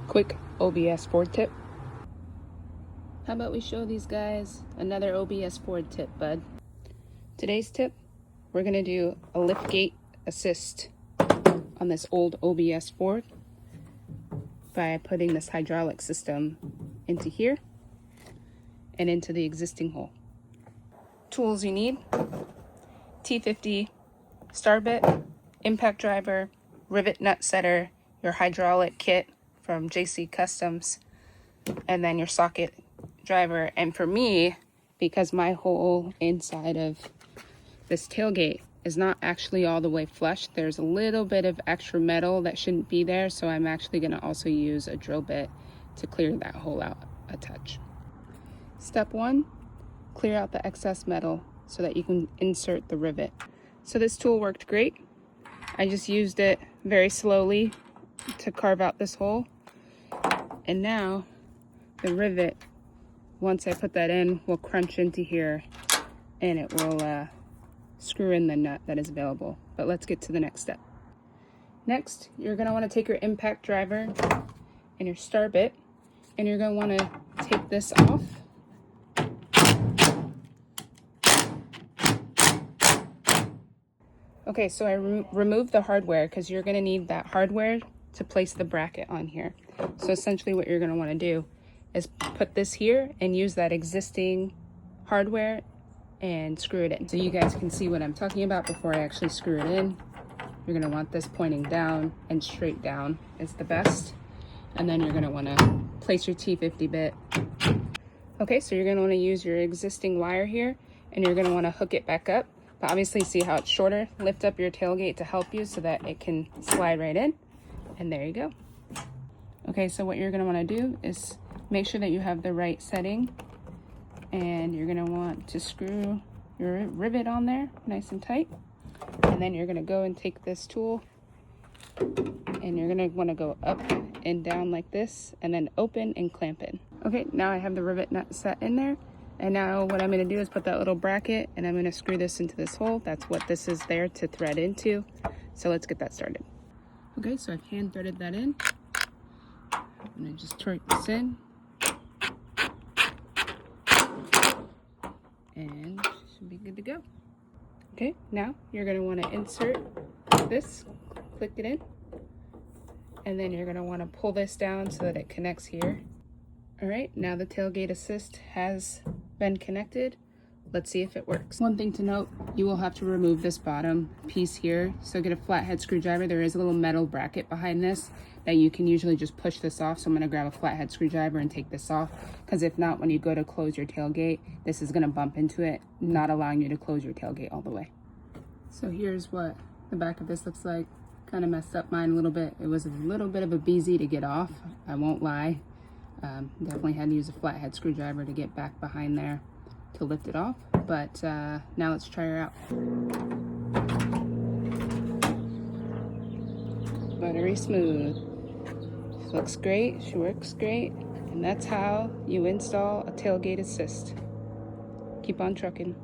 Quick OBS Ford tip. How about we show these guys another OBS Ford tip, bud? Today's tip, we're gonna do a liftgate assist on this old OBS Ford by putting this hydraulic system into here and into the existing hole. Tools you need: T50 star bit, impact driver, rivet nut setter, your hydraulic kit from JC Customs, and then your socket driver. And for me, because my whole inside of this tailgate is not actually all the way flush, there's a little bit of extra metal that shouldn't be there, so I'm actually going to also use a drill bit to clear that hole out a touch. Step 1, clear out the excess metal so that you can insert the rivet. So this tool worked great. I just used it very slowly to carve out this hole. And now the rivet, once I put that in, will crunch into here and it will screw in the nut that is available. But let's get to the next step. Next, you're going to want to take your impact driver and your star bit, and you're going to want to take this off. Okay, so I removed the hardware because you're going to need that hardware to place the bracket on here. So essentially what you're going to want to do is put this here and use that existing hardware and screw it in. So you guys can see what I'm talking about before I actually screw it in. You're going to want this pointing down, and straight down is the best. And then you're going to want to place your T50 bit. Okay, so you're going to want to use your existing wire here, and you're going to want to hook it back up. But obviously, see how it's shorter? Lift up your tailgate to help you so that it can slide right in. And there you go. Okay, so what you're going to want to do is make sure that you have the right setting. And you're going to want to screw your rivet on there nice and tight. And then you're going to go and take this tool. And you're going to want to go up and down like this. And then open and clamp in. Okay, now I have the rivet nut set in there. And now what I'm going to do is put that little bracket, and I'm going to screw this into this hole. That's what this is there to thread into. So let's get that started. Okay, so I've hand threaded that in. I'm going to just torque this in. And should be good to go. Okay, now you're going to want to insert this, click it in. And then you're going to want to pull this down so that it connects here. All right, now the tailgate assist has been connected. Let's see if it works. One thing to note, you will have to remove this bottom piece here. So get a flathead screwdriver. There is a little metal bracket behind this that you can usually just push this off. So I'm gonna grab a flathead screwdriver and take this off, because if not, when you go to close your tailgate, this is gonna bump into it, not allowing you to close your tailgate all the way. So here's what the back of this looks like. Kind of messed up mine a little bit. It was a little bit of a beezy to get off, I won't lie. Definitely had to use a flathead screwdriver to get back behind there to lift it off. But now let's try her out. Buttery smooth. She looks great, she works great, and that's how you install a tailgate assist. Keep on trucking.